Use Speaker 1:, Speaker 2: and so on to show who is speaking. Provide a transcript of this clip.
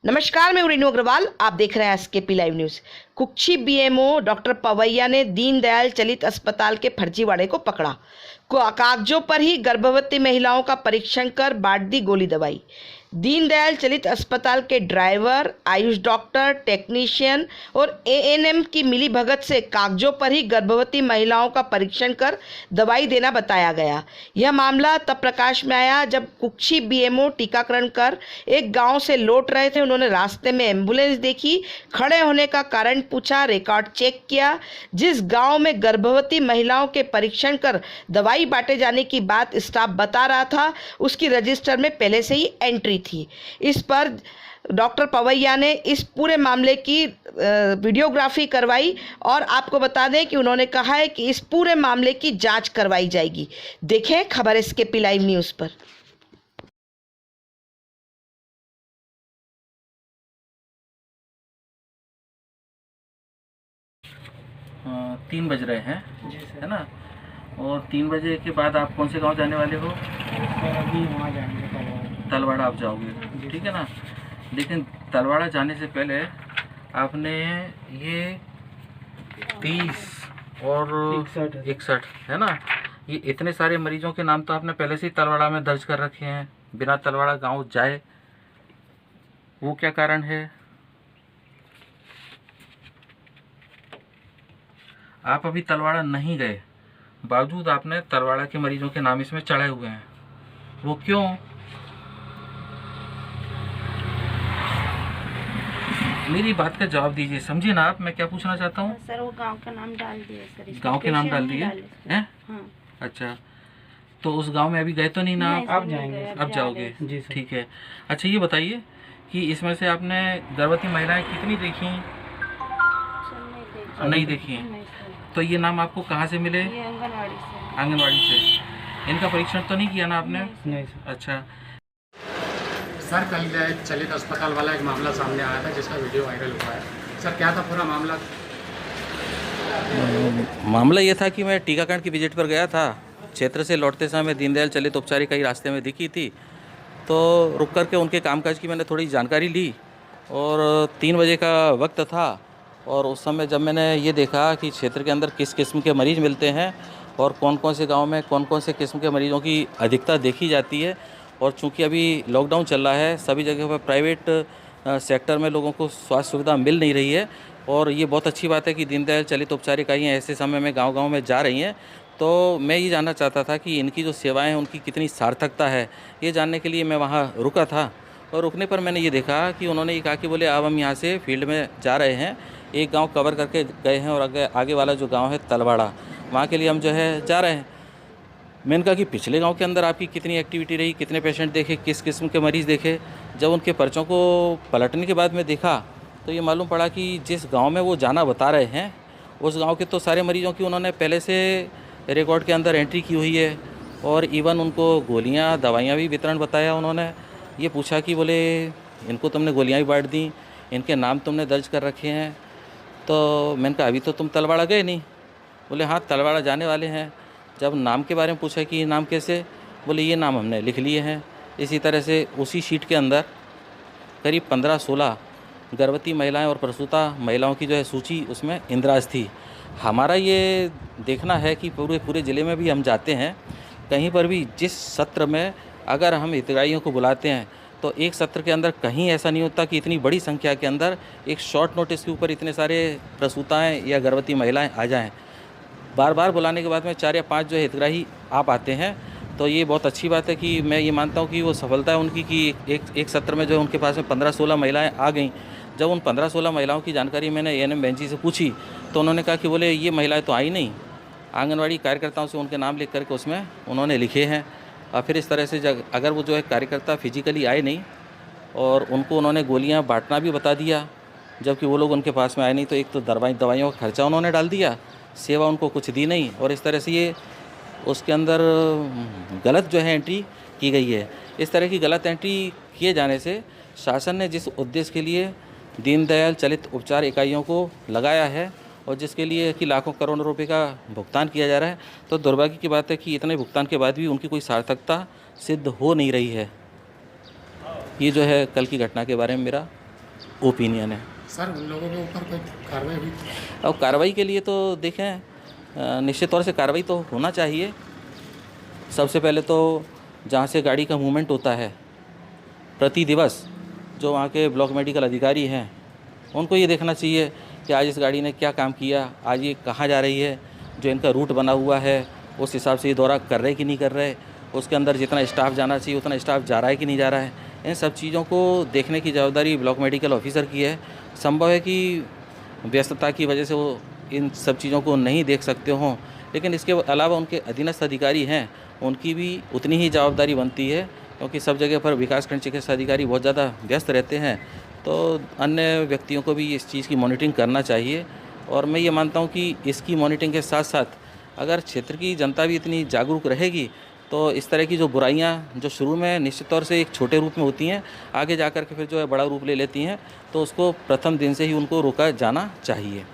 Speaker 1: नमस्कार, मैं रेनू अग्रवाल। आप देख रहे हैं SKP live news. Kukshi BMO doctor Pawaiya ने दीनदयाल चलित अस्पताल के फर्जीवाड़े को पकड़ा। कागजों पर ही गर्भवती महिलाओं का परीक्षण कर बांट दी गोली दवाई। दीनदयाल चलित अस्पताल के ड्राइवर, आयुष डॉक्टर, टेक्नीशियन और एएनएम की मिलीभगत से कागजों पर ही गर्भवती महिलाओं का परीक्षण कर दवाई देना बताया गया। यह मामला तब प्रकाश में आया जब कुक्षी बीएमओ टीकाकरण कर एक गांव से लौट रहे थे। उन्होंने रास्ते में एम्बुलेंस देखी, खड़े होने का कारण पूछा, रिकॉर्ड चेक किया। जिस गांव में गर्भवती महिलाओं के परीक्षण कर दवाई बांटे जाने की बात स्टाफ बता रहा था, उसकी रजिस्टर में पहले से ही एंट्री थी। इस पर डॉक्टर पवैया ने इस पूरे मामले की वीडियोग्राफी करवाई और आपको बता दें कि उन्होंने कहा है कि इस पूरे मामले की जांच करवाई जाएगी। देखें खबर एसकेपी लाइव न्यूज़ पर।
Speaker 2: 3 बज रहे हैं, है ना? और 3 बजे के बाद आप कौन से गांव जाने वाले हो?
Speaker 3: सर अभी वहाँ जाएंगे
Speaker 2: तलवाड़ा आप जाओगे, ठीक है ना? लेकिन तलवाड़ा जाने से पहले आपने ये 30 और 61 है ना, ये इतने सारे मरीजों के नाम तो आपने पहले से ही तलवाड़ा में दर्ज कर रखे हैं बिना तलवाड़ा गांव जाए। वो क्या कारण है? आप अभी तलवाड़ा नहीं गए, बावजूद आपने तलवाड़ा के मरीजों के नाम इसमें चढ़ाए हुए हैं। वो क्यों? मेरी बात का जवाब दीजिए, समझिए ना आप मैं क्या पूछना चाहता हूँ।
Speaker 4: सर वो गांव का नाम डाल दिए सर।
Speaker 2: गांव के नाम डाल दिए हैं?
Speaker 4: हाँ।
Speaker 2: अच्छा, तो उस गांव में अभी गए तो नहीं ना आप?
Speaker 3: आप जाएंगे,
Speaker 2: अब जाओगे,
Speaker 3: जी सर।
Speaker 2: ठीक है। अच्छा ये बताइए कि इसमें से आपने गर्भवती महिलाएं कितनी देखी? नहीं देखी हैं। तो ये नाम आपको कहाँ से मिले?
Speaker 4: ये आंगनवाड़ी से।
Speaker 2: आंगनवाड़ी से। इनका परीक्षण तो नहीं किया ना आपने?
Speaker 3: नहीं सर।
Speaker 2: अच्छा,
Speaker 5: सर कल चलित अस्पताल वाला एक मामला सामने आया था जिसका वीडियो वायरल हुआ है। सर क्या था पूरा मामला?
Speaker 2: मामला ये था कि मैं टीकाकरण की विजिट पर गया था। क्षेत्र से लौटते समय दीनदयाल चलित उपचार इकाई रास्ते में दिखी थी, तो रुक करके उनके कामकाज की मैंने थोड़ी जानकारी ली और 3 बजे का वक्त था। और उस समय जब मैंने ये देखा कि क्षेत्र के अंदर किस किस्म के मरीज़ मिलते हैं और कौन कौन से गांव में कौन कौन से किस्म के मरीज़ों की अधिकता देखी जाती है, और चूंकि अभी लॉकडाउन चल रहा है, सभी जगह पर प्राइवेट सेक्टर में लोगों को स्वास्थ्य सुविधा मिल नहीं रही है। और ये बहुत अच्छी बात है कि दीनदयाल चलित उपचार इकाइयाँ ऐसे समय में गाँव-गाँव में जा रही हैं। तो मैं ये जानना चाहता था कि इनकी जो सेवाएँ हैं उनकी कितनी सार्थकता है, ये जानने के लिए मैं वहाँ रुका था। और रुकने पर मैंने ये देखा कि उन्होंने ये कहा कि बोले अब हम यहाँ से फील्ड में जा रहे हैं, एक गांव कवर करके गए हैं और आगे वाला जो गांव है तलवाड़ा, वहाँ के लिए हम जो है जा रहे हैं। मैंने कहा कि पिछले गांव के अंदर आपकी कितनी एक्टिविटी रही, कितने पेशेंट देखे, किस किस्म के मरीज़ देखे। जब उनके पर्चों को पलटने के बाद में देखा तो ये मालूम पड़ा कि जिस गाँव में वो जाना बता रहे हैं उस गाँव के तो सारे मरीज़ों की उन्होंने पहले से रिकॉर्ड के अंदर एंट्री की हुई है। और इवन उनको गोलियाँ दवाइयाँ भी वितरण बताया। उन्होंने ये पूछा कि बोले इनको तुमने गोलियाँ भी बांट दी, इनके नाम तुमने दर्ज कर रखे हैं। तो मैंने कहा अभी तो तुम तलवाड़ा गए नहीं। बोले हाँ तलवाड़ा जाने वाले हैं। जब नाम के बारे में पूछा कि ये नाम कैसे, बोले ये नाम हमने लिख लिए हैं। इसी तरह से उसी शीट के अंदर करीब 15-16 गर्भवती महिलाएं और प्रसूता महिलाओं की जो है सूची उसमें इंद्राज थी। हमारा ये देखना है कि पूरे ज़िले में भी हम जाते हैं, कहीं पर भी जिस सत्र में अगर हम हितग्राहियों को बुलाते हैं तो एक सत्र के अंदर कहीं ऐसा नहीं होता कि इतनी बड़ी संख्या के अंदर एक शॉर्ट नोटिस के ऊपर इतने सारे प्रसूताएं या गर्भवती महिलाएं आ जाएं। बार बार बुलाने के बाद में 4 या 5 जो हितग्राही आ पाते हैं, तो ये बहुत अच्छी बात है कि मैं ये मानता हूँ कि वो सफलता है उनकी कि एक सत्र में जो उनके पास में 15-16 महिलाएँ आ गईं। जब उन 15-16 महिलाओं की जानकारी मैंने एएनएम बेंची से पूछी तो उन्होंने कहा कि बोले ये महिलाएँ तो आई नहीं, आंगनवाड़ी कार्यकर्ताओं से उनके नाम लिख करके उसमें उन्होंने लिखे हैं। और फिर इस तरह से अगर वो जो है कार्यकर्ता फिजिकली आए नहीं और उनको उन्होंने गोलियां बांटना भी बता दिया जबकि वो लोग उनके पास में आए नहीं, तो एक तो दवाइयों का खर्चा उन्होंने डाल दिया, सेवा उनको कुछ दी नहीं, और इस तरह से ये उसके अंदर गलत जो है एंट्री की गई है। इस तरह की गलत एंट्री किए जाने से शासन ने जिस उद्देश्य के लिए दीनदयाल चलित उपचार इकाइयों को लगाया है और जिसके लिए कि लाखों करोड़ों रुपए का भुगतान किया जा रहा है, तो दुर्भाग्य की बात है कि इतने भुगतान के बाद भी उनकी कोई सार्थकता सिद्ध हो नहीं रही है। ये जो है कल की घटना के बारे में मेरा ओपिनियन है।
Speaker 5: सर उन लोगों के ऊपर कोई कार्रवाई हुई?
Speaker 2: और कार्रवाई के लिए तो देखें निश्चित तौर से कार्रवाई तो होना चाहिए। सबसे पहले तो जहाँ से गाड़ी का मूवमेंट होता है प्रति दिवस, जो वहाँ के ब्लॉक मेडिकल अधिकारी हैं उनको ये देखना चाहिए कि आज इस गाड़ी ने क्या काम किया, आज ये कहाँ जा रही है, जो इनका रूट बना हुआ है उस हिसाब से ये दौरा कर रहे कि नहीं कर रहे, उसके अंदर जितना स्टाफ जाना चाहिए उतना स्टाफ जा रहा है कि नहीं जा रहा है। इन सब चीज़ों को देखने की जवाबदारी ब्लॉक मेडिकल ऑफिसर की है। संभव है कि व्यस्तता की वजह से वो इन सब चीज़ों को नहीं देख सकते हों, लेकिन इसके अलावा उनके अधीनस्थ अधिकारी हैं, उनकी भी उतनी ही जवाबदारी बनती है, क्योंकि सब जगह पर विकासखंड चिकित्सा अधिकारी बहुत ज़्यादा व्यस्त रहते हैं। तो अन्य व्यक्तियों को भी इस चीज़ की मॉनिटरिंग करना चाहिए। और मैं ये मानता हूँ कि इसकी मॉनिटरिंग के साथ साथ अगर क्षेत्र की जनता भी इतनी जागरूक रहेगी तो इस तरह की जो बुराइयां जो शुरू में निश्चित तौर से एक छोटे रूप में होती हैं, आगे जाकर के फिर जो है बड़ा रूप ले लेती हैं, तो उसको प्रथम दिन से ही उनको रोका जाना चाहिए।